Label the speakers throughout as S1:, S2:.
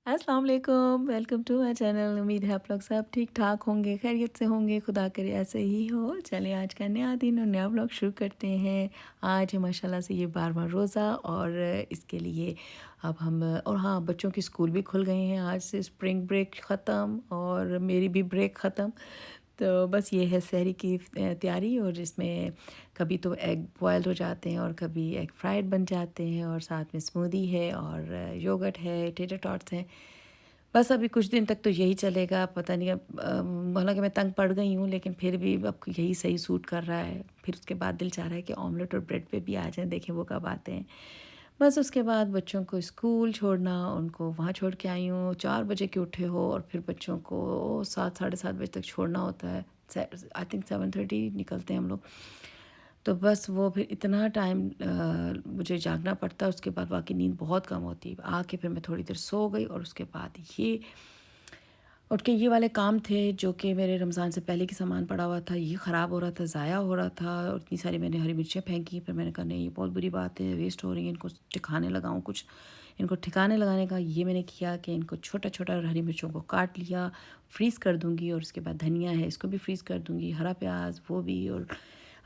S1: अस्सलाम वालेकुम, welcome to my channel. उम्मीद है आप लोग सब ठीक ठाक होंगे, खैरियत से होंगे, खुदा करे ऐसे ही हो। चलिए आज का नया दिन और नया व्लॉग शुरू करते हैं। आज है माशाल्लाह से ये 12वां रोज़ा और इसके लिए अब हम और हाँ, बच्चों के स्कूल भी खुल गए हैं। आज से स्प्रिंग ब्रेक ख़त्म और मेरी भी ब्रेक ख़त्म। तो बस ये है सहरी की तैयारी और इसमें कभी तो एग बॉयल हो जाते हैं और कभी एग फ्राइड बन जाते हैं और साथ में स्मूदी है और योगर्ट है, टेटर टॉट्स हैं। बस अभी कुछ दिन तक तो यही चलेगा, पता नहीं अब हालांकि मैं तंग पड़ गई हूँ लेकिन फिर भी अब यही सही सूट कर रहा है। फिर उसके बाद दिल चाह रहा है कि ऑमलेट और ब्रेड पे भी आ जाएं, देखें वो कब आते हैं। बस उसके बाद बच्चों को स्कूल छोड़ना, उनको वहाँ छोड़ के आई हूँ, 4 बजे के उठे हो और फिर बच्चों को 7 साढ़े 7 बजे तक छोड़ना होता है। आई थिंक 7:30 निकलते हैं हम लोग। तो बस वो फिर इतना टाइम मुझे जागना पड़ता है। उसके बाद बाकी नींद बहुत कम होती है। आके फिर मैं थोड़ी देर सो गई और उसके बाद ये उठ के ये वाले काम थे जो कि मेरे रमज़ान से पहले की सामान पड़ा हुआ था, ये ख़राब हो रहा था, ज़ाया हो रहा था और इतनी सारी मैंने हरी मिर्चें फेंकी। फिर मैंने कहा नहीं, ये बहुत बुरी बात है, वेस्ट हो रही हैं, इनको ठिकाने लगाऊं कुछ। इनको ठिकाने लगाने का ये मैंने किया कि इनको छोटा छोटा हरी मिर्चों को काट लिया, फ्रीज़ कर दूँगी और उसके बाद धनिया है इसको भी फ्रीज़ कर दूँगी, हरा प्याज वो भी और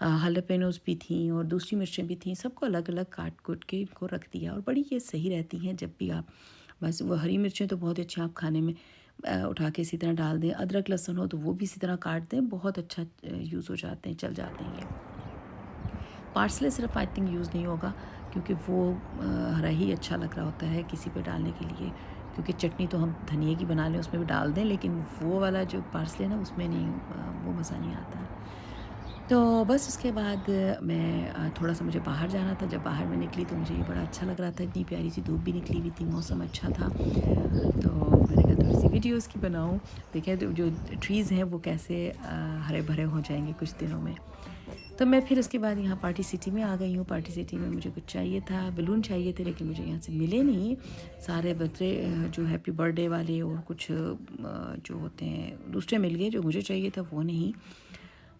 S1: हालापेनोस भी थी और दूसरी मिर्चें भी थीं, सबको अलग अलग काट कूट के इनको रख दिया। और बड़ी ये सही रहती हैं जब भी आप, बस वो हरी मिर्चें तो बहुत अच्छी आप खाने में उठा के इसी तरह डाल दें। अदरक लहसुन हो तो वो भी इसी तरह काट दें, बहुत अच्छा यूज़ हो जाते हैं, चल जाते हैं ये। पार्सले सिर्फ आई थिंक यूज़ नहीं होगा क्योंकि वो हरा ही अच्छा लग रहा होता है किसी पे डालने के लिए, क्योंकि चटनी तो हम धनिए की बना लें उसमें भी डाल दें, लेकिन वो वाला जो पार्सले ना उसमें नहीं, वो मज़ा नहीं आता है। तो बस उसके बाद मैं थोड़ा सा मुझे बाहर जाना था। जब बाहर मैं निकली तो मुझे ये बड़ा अच्छा लग रहा था, इतनी प्यारी सी धूप भी निकली हुई थी, मौसम अच्छा था। तो मैंने कहा थोड़ी सी वीडियोस की बनाऊं, देखें तो जो ट्रीज़ हैं वो कैसे हरे भरे हो जाएंगे कुछ दिनों में। तो मैं फिर उसके बाद यहाँ पार्टी सिटी में आ गई हूँ। पार्टी सिटी में मुझे कुछ चाहिए था, बलून चाहिए थे, लेकिन मुझे यहाँ से मिले नहीं। सारे बर्थडे जो हैप्पी बर्थडे वाले और कुछ जो होते हैं दूसरे मिल गए, जो मुझे चाहिए था वो नहीं।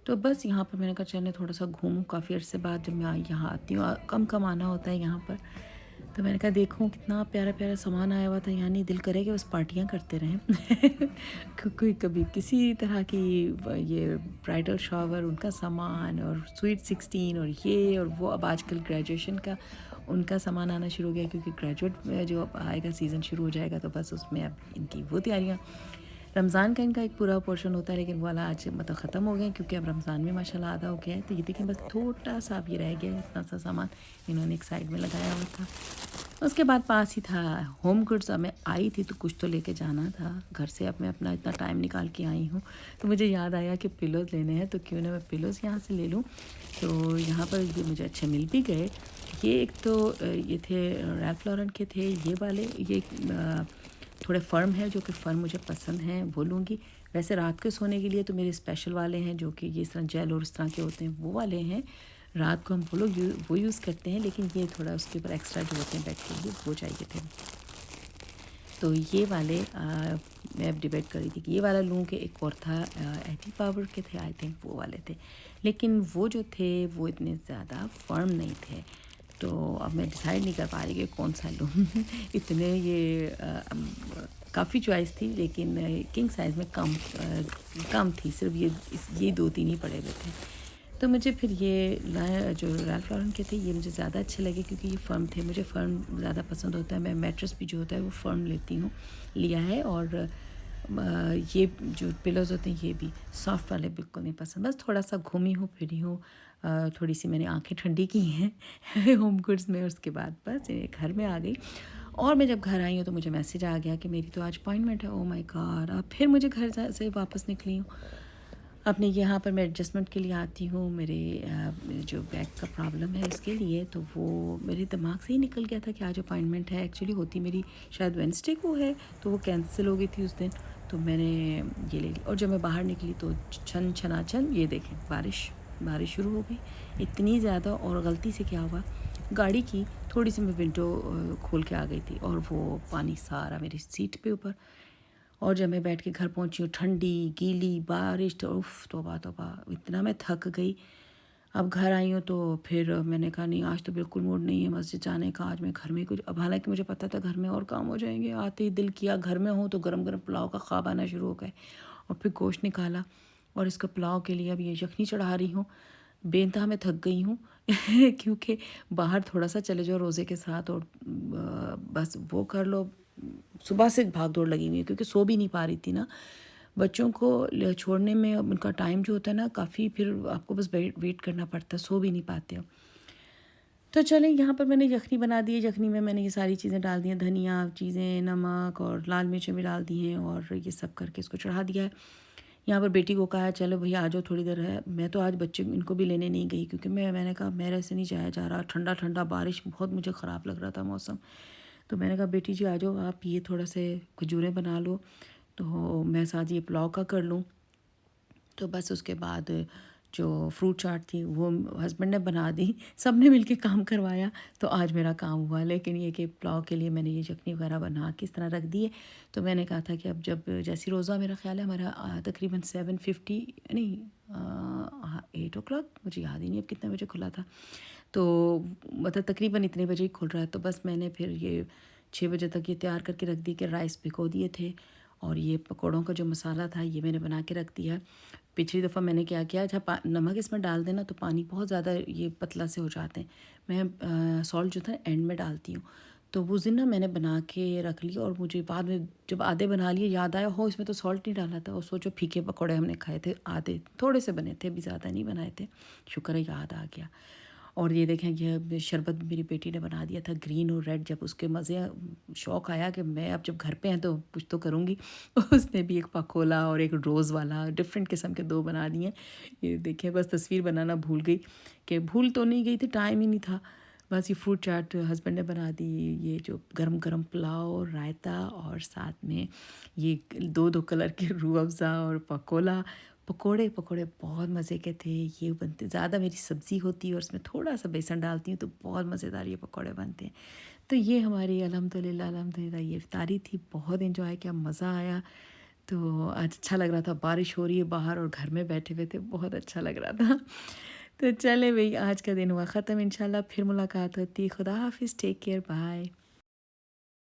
S1: तो बस यहाँ पर मैंने कहा चलने थोड़ा सा घूमूं, काफ़ी अर्से बाद जब मैं यहाँ आती हूँ, कम कम आना होता है यहाँ पर। तो मैंने कहा देखूं कितना प्यारा प्यारा सामान आया हुआ था, यानी दिल करे कि बस पार्टियाँ करते रहें। कोई कभी किसी तरह की ये ब्राइडल शावर उनका सामान और स्वीट 16 और ये और वो। अब आजकल ग्रेजुएशन का उनका सामान आना शुरू हो गया क्योंकि ग्रेजुएट में जो अब आएगा सीज़न शुरू हो जाएगा, तो बस उसमें अब इनकी वो तैयारियाँ। रमज़ान का इनका एक पूरा पोर्शन होता है, लेकिन वो वाला आज मतलब ख़त्म हो गया क्योंकि अब रमज़ान में माशाल्लाह आधा हो गया है। तो ये देखें बस थोड़ा सा अब ये रह गया है, इतना सा सामान इन्होंने एक साइड में लगाया हुआ था। उसके बाद पास ही था होम गुड्स। अब मैं आई थी तो कुछ तो लेके जाना था घर से। अब मैं अपना इतना टाइम निकाल के आई हूँ तो मुझे याद आया कि पिलोज़ लेने हैं, तो क्यों ना मैं पिलोज़ यहाँ से ले लूँ। तो यहाँ पर ये मुझे अच्छे मिल भी गए। ये एक तो ये थे रैल्फ लॉरेन के थे ये वाले, ये थोड़े फ़र्म है, जो कि फ़र्म मुझे पसंद हैं, वो लूँगी। वैसे रात के सोने के लिए तो मेरे स्पेशल वाले हैं जो कि ये इस तरह जेल और इस तरह के होते हैं, वो वाले हैं। रात को हम वो लोग वो यूज़ करते हैं, लेकिन ये थोड़ा उसके ऊपर एक्स्ट्रा जो होते हैं बेड के लिए वो चाहिए थे। तो ये वाले मैं अब डिबेट कर रही थी कि ये वाला लूँ कि एक और था, एटी पावर के थे आई थिंक, वो वाले थे। लेकिन वो जो थे वो इतने ज़्यादा फर्म नहीं थे, तो अब मैं डिसाइड नहीं कर पा रही कि कौन सा लूँ। इतने ये काफ़ी चॉइस थी, लेकिन किंग साइज़ में कम थी, सिर्फ ये 2-3 ही पड़े हुए थे। तो मुझे फिर ये जो रैल्फ लॉरेन के थे ये मुझे ज़्यादा अच्छे लगे क्योंकि ये फ़र्म थे। मुझे फ़र्म ज़्यादा पसंद होता है, मैं मैट्रेस भी जो होता है वो फ़र्म लेती हूँ, लिया है। और ये जो पिलोज़ होते हैं ये भी सॉफ्ट वाले बिल्कुल नहीं पसंद। बस थोड़ा सा घूमी हूँ फिरी हूँ, थोड़ी सी मैंने आंखें ठंडी की हैं होम गुड्स में। उसके बाद बस घर में आ गई। और मैं जब घर आई हूँ तो मुझे मैसेज आ गया कि मेरी तो आज अपॉइंटमेंट है। Oh my God! अब फिर मुझे घर से वापस निकली हूँ। अपने यहाँ पर मैं एडजस्टमेंट के लिए आती हूँ, मेरे जो बैक का प्रॉब्लम है उसके लिए। तो वो मेरे दिमाग से ही निकल गया था कि आज अपॉइंटमेंट है। एक्चुअली होती मेरी शायद वेडनेसडे को है, तो वो कैंसिल हो गई थी उस दिन, तो मैंने ये ले ली। और जब मैं बाहर निकली तो छन छनाछन ये देखें बारिश शुरू हो गई इतनी ज़्यादा। और गलती से क्या हुआ, गाड़ी की थोड़ी सी मैं विंडो खोल के आ गई थी और वो पानी सारा मेरी सीट पे ऊपर। और जब मैं बैठ के घर पहुंची हूँ, ठंडी गीली बारिश, तो उफ तौबा तौबा, इतना मैं थक गई। अब घर आई हूँ तो फिर मैंने कहा नहीं, आज तो बिल्कुल मूड नहीं है मस्जिद जाने का, आज मैं घर में कुछ, अब हालांकि मुझे पता था घर में और काम हो जाएंगे, आते ही दिल किया घर में हूँ तो गरम गरम पुलाव का ख्वाब आना शुरू हो गए। और फिर गोश्त निकाला और इसका पुलाव के लिए अब ये यखनी चढ़ा रही हूँ। बेनतहा मैं थक गई हूँ क्योंकि बाहर थोड़ा सा चले जाओ रोज़े के साथ और बस वो कर लो, सुबह से भाग दौड़ लगी हुई है क्योंकि सो भी नहीं पा रही थी ना। बच्चों को छोड़ने में अब उनका टाइम जो होता है ना काफ़ी, फिर आपको बस वेट करना पड़ता है, सो भी नहीं पाते हो। तो चलें, यहाँ पर मैंने यखनी बना दी है। यखनी में मैंने ये सारी चीज़ें डाल दी हैं, धनिया चीज़ें, नमक और लाल मिर्चें भी डाल दी हैं और ये सब करके इसको चढ़ा दिया है। यहाँ पर बेटी को कहा चलो भैया आ जाओ थोड़ी देर है। मैं तो आज बच्चे इनको भी लेने नहीं गई क्योंकि मैंने कहा मेरे से नहीं जाया जा रहा, ठंडा ठंडा बारिश बहुत मुझे ख़राब लग रहा था मौसम। तो मैंने कहा बेटी जी आ जाओ, आप ये थोड़ा से खजूरें बना लो तो मैं साथ ये पुलाव का कर लूँ। तो बस उसके बाद जो फ्रूट चाट थी वो हस्बैंड ने बना दी, सब ने मिल के काम करवाया तो आज मेरा काम हुआ। लेकिन ये कि पुलाव के लिए मैंने ये चटनी वगैरह बना के इस तरह रख दी है। तो मैंने कहा था कि अब जब जैसी रोज़ा, मेरा ख्याल है हमारा तकरीबन 7:50 नहीं 8 o'clock, मुझे याद ही नहीं अब कितने बजे खुला था, तो मतलब तकरीबन इतने बजे ही खुल रहा है। तो बस मैंने फिर ये 6 बजे तक ये तैयार करके रख दी कि राइस भिगो दिए थे और ये पकौड़ों का जो मसाला था ये मैंने बना के रख दिया। पिछली दफ़ा मैंने क्या किया, जब नमक इसमें डाल देना तो पानी बहुत ज़्यादा ये पतला से हो जाते हैं। मैं सॉल्ट जो था एंड में डालती हूँ। तो वो दिन ना मैंने बना के रख लिया और मुझे बाद में जब आधे बना लिए याद आया हो इसमें तो सॉल्ट नहीं डाला था। और सोचो फीके पकौड़े हमने खाए थे, आधे थोड़े से बने थे, भी ज़्यादा नहीं बनाए थे। शुक्र है याद आ गया। और ये देखें ये शरबत मेरी बेटी ने बना दिया था, ग्रीन और रेड। जब उसके मज़े, शौक़ आया कि मैं अब जब घर पे हैं तो कुछ तो करूँगी उसने भी एक पकोला और एक रोज़ वाला डिफरेंट किस्म के 2 बना दिए। ये देखिए बस तस्वीर बनाना भूल गई, कि भूल तो नहीं गई थी, टाइम ही नहीं था। बस ये फ्रूट चाट हस्बैंड ने बना दी, ये जो गरम गरम पुलाव, रायता और साथ में ये 2-2 कलर के रूह अफ़ज़ा और पकोला। पकोड़े पकोड़े बहुत मज़े के थे। ये बनते, ज़्यादा मेरी सब्ज़ी होती है और उसमें थोड़ा सा बेसन डालती हूँ तो बहुत मज़ेदार ये पकोड़े बनते हैं। तो ये हमारी अल्हम्दुलिल्लाह अल्हम्दुलिल्लाह ये इफ्तारी थी, बहुत एंजॉय किया, मज़ा आया। तो आज अच्छा लग रहा था, बारिश हो रही है बाहर और घर में बैठे हुए थे, बहुत अच्छा लग रहा था। तो चले भई, आज का दिन हुआ ख़त्म, इंशाल्लाह फिर मुलाकात होती है। खुदा हाफ़िज़, टेक केयर, बाय।